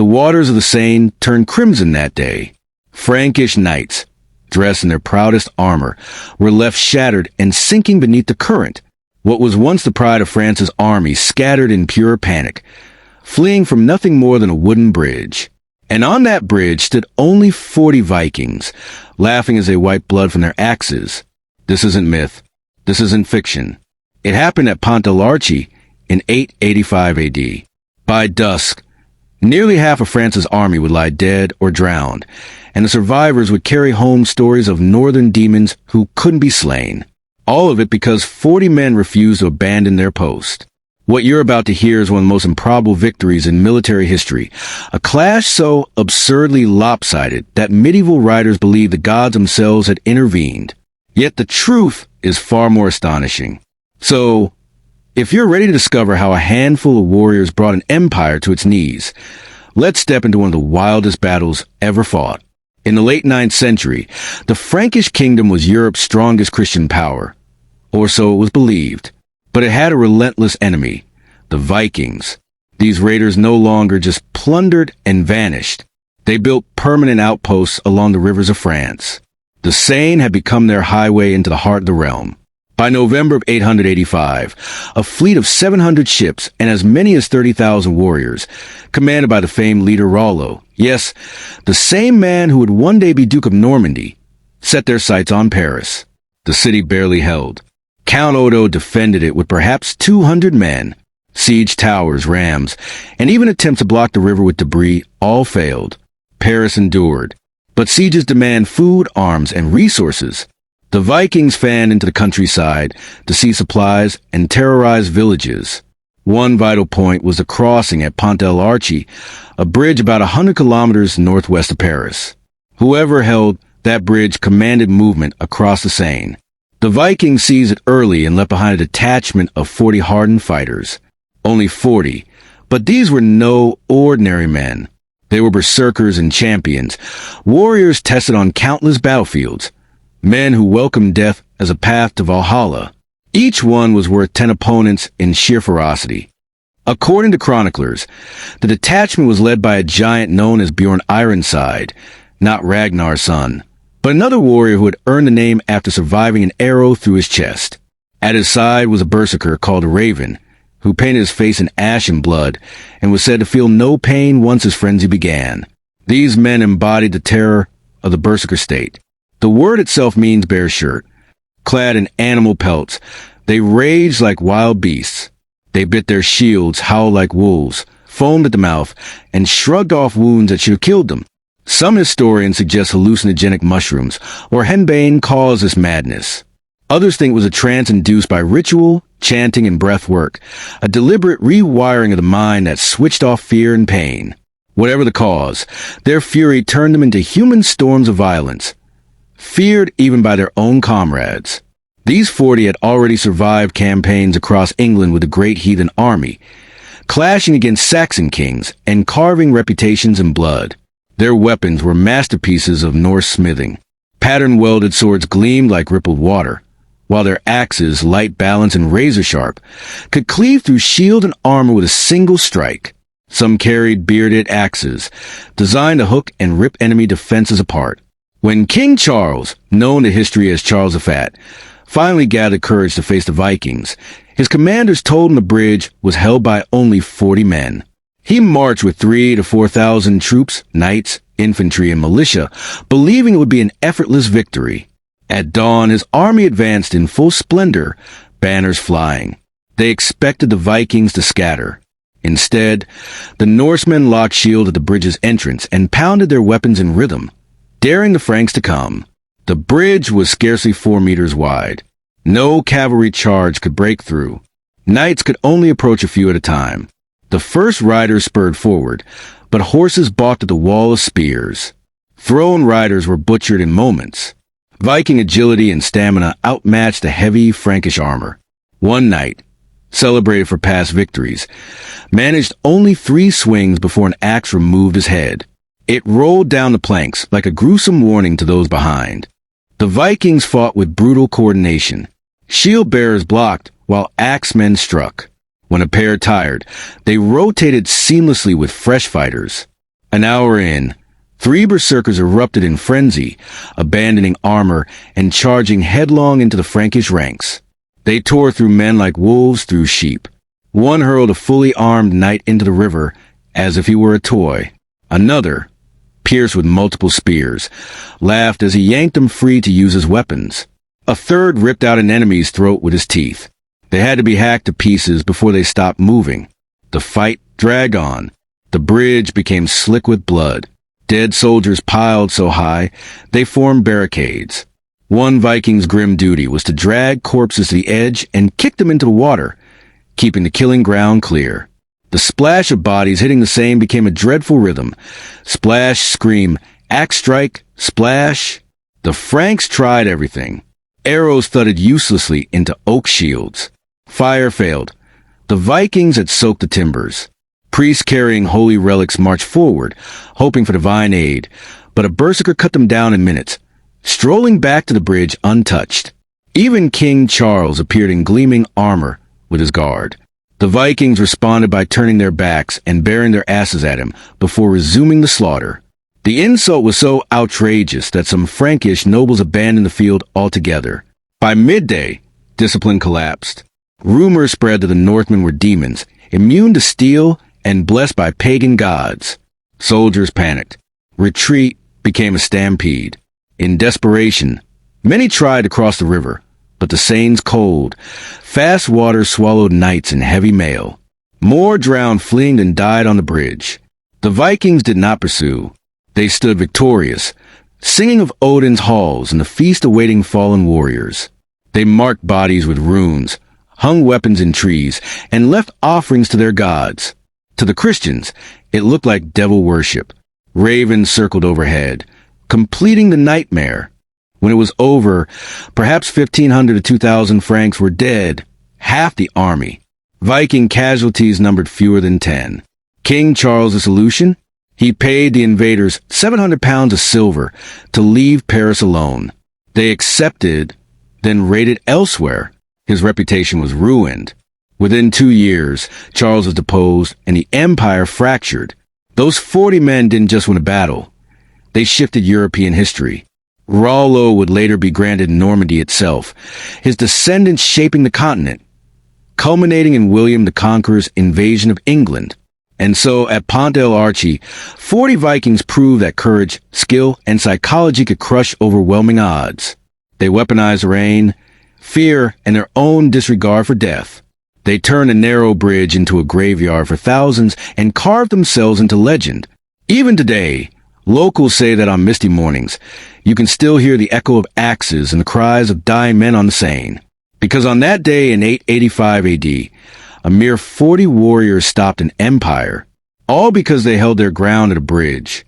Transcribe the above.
The waters of the Seine turned crimson that day. Frankish knights, dressed in their proudest armor, were left shattered and sinking beneath the current. What was once the pride of France's army scattered in pure panic, fleeing from nothing more than a wooden bridge. And on that bridge stood only 40 Vikings, laughing as they wiped blood from their axes. This isn't myth. This isn't fiction. It happened at Pont in 885 AD. By dusk, nearly half of France's army would lie dead or drowned, and the survivors would carry home stories of northern demons who couldn't be slain. All of it because 40 men refused to abandon their post. What you're about to hear is one of the most improbable victories in military history, a clash so absurdly lopsided that medieval writers believed the gods themselves had intervened. Yet the truth is far more astonishing. So, if you're ready to discover how a handful of warriors brought an empire to its knees, let's step into one of the wildest battles ever fought. In the late 9th century, the Frankish kingdom was Europe's strongest Christian power, or so it was believed. But it had a relentless enemy, the Vikings. These raiders no longer just plundered and vanished. They built permanent outposts along the rivers of France. The Seine had become their highway into the heart of the realm. By November of 885, a fleet of 700 ships and as many as 30,000 warriors, commanded by the famed leader Rollo, yes, the same man who would one day be Duke of Normandy, set their sights on Paris. The city barely held. Count Odo defended it with perhaps 200 men. Siege towers, rams, and even attempts to block the river with debris all failed. Paris endured. But sieges demand food, arms, and resources. The Vikings fanned into the countryside to seize supplies and terrorize villages. One vital point was the crossing at Pont a bridge about 100 kilometers northwest of Paris. Whoever held that bridge commanded movement across the Seine. The Vikings seized it early and left behind a detachment of 40 hardened fighters. Only 40, but these were no ordinary men. They were berserkers and champions, warriors tested on countless battlefields, men who welcomed death as a path to Valhalla. Each one was worth 10 opponents in sheer ferocity. According to chroniclers, the detachment was led by a giant known as Bjorn Ironside, not Ragnar's son, but another warrior who had earned the name after surviving an arrow through his chest. At his side was a berserker called Raven, who painted his face in ash and blood and was said to feel no pain once his frenzy began. These men embodied the terror of the berserker state. The word itself means bear shirt. Clad in animal pelts, they raged like wild beasts. They bit their shields, howled like wolves, foamed at the mouth, and shrugged off wounds that should have killed them. Some historians suggest hallucinogenic mushrooms or henbane caused this madness. Others think it was a trance induced by ritual, chanting, and breath work, a deliberate rewiring of the mind that switched off fear and pain. Whatever the cause, their fury turned them into human storms of violence, feared even by their own comrades. These 40 had already survived campaigns across England with the great heathen army, clashing against Saxon kings and carving reputations in blood. Their weapons were masterpieces of Norse smithing. Pattern-welded swords gleamed like rippled water, while their axes, light balanced and razor-sharp, could cleave through shield and armor with a single strike. Some carried bearded axes, designed to hook and rip enemy defenses apart. When King Charles, known to history as Charles the Fat, finally gathered courage to face the Vikings, his commanders told him the bridge was held by only 40 men. He marched with 3,000 to 4,000 troops, knights, infantry, and militia, believing it would be an effortless victory. At dawn, his army advanced in full splendor, banners flying. They expected the Vikings to scatter. Instead, the Norsemen locked shield at the bridge's entrance and pounded their weapons in rhythm, daring the Franks to come. The bridge was scarcely 4 meters wide. No cavalry charge could break through. Knights could only approach a few at a time. The first riders spurred forward, but horses balked at the wall of spears. Thrown riders were butchered in moments. Viking agility and stamina outmatched the heavy Frankish armor. One knight, celebrated for past victories, managed only 3 swings before an axe removed his head. It rolled down the planks like a gruesome warning to those behind. The Vikings fought with brutal coordination. Shield bearers blocked while axemen struck. When a pair tired, they rotated seamlessly with fresh fighters. An hour in, three berserkers erupted in frenzy, abandoning armor and charging headlong into the Frankish ranks. They tore through men like wolves through sheep. One hurled a fully armed knight into the river as if he were a toy. Another, pierced with multiple spears, laughed as he yanked them free to use as weapons. A third ripped out an enemy's throat with his teeth. They had to be hacked to pieces before they stopped moving. The fight dragged on. The bridge became slick with blood. Dead soldiers piled so high, they formed barricades. One Viking's grim duty was to drag corpses to the edge and kick them into the water, keeping the killing ground clear. The splash of bodies hitting the Seine became a dreadful rhythm. Splash, scream, axe strike, splash. The Franks tried everything. Arrows thudded uselessly into oak shields. Fire failed. The Vikings had soaked the timbers. Priests carrying holy relics marched forward, hoping for divine aid, but a berserker cut them down in minutes, strolling back to the bridge untouched. Even King Charles appeared in gleaming armor with his guard. The Vikings responded by turning their backs and bearing their asses at him before resuming the slaughter. The insult was so outrageous that some Frankish nobles abandoned the field altogether. By midday, discipline collapsed. Rumors spread that the Northmen were demons, immune to steel and blessed by pagan gods. Soldiers panicked. Retreat became a stampede. In desperation, many tried to cross the river, but the Seine's cold. Fast water swallowed knights in heavy mail. More drowned fleeing than died on the bridge. The Vikings did not pursue. They stood victorious, singing of Odin's halls and the feast awaiting fallen warriors. They marked bodies with runes, hung weapons in trees, and left offerings to their gods. To the Christians, it looked like devil worship. Ravens circled overhead, completing the nightmare. When it was over, perhaps 1,500 to 2,000 Franks were dead, half the army. Viking casualties numbered fewer than 10. King Charles' solution? He paid the invaders 700 pounds of silver to leave Paris alone. They accepted, then raided elsewhere. His reputation was ruined. Within 2 years, Charles was deposed and the empire fractured. Those 40 men didn't just win a battle. They shifted European history. Rollo would later be granted Normandy itself, his descendants shaping the continent, culminating in William the Conqueror's invasion of England. And so, at Pont 40 Vikings proved that courage, skill, and psychology could crush overwhelming odds. They weaponized rain, fear, and their own disregard for death. They turned a narrow bridge into a graveyard for thousands and carved themselves into legend. Even today, locals say that on misty mornings, you can still hear the echo of axes and the cries of dying men on the Seine. Because on that day in 885 AD, a mere 40 warriors stopped an empire, all because they held their ground at a bridge.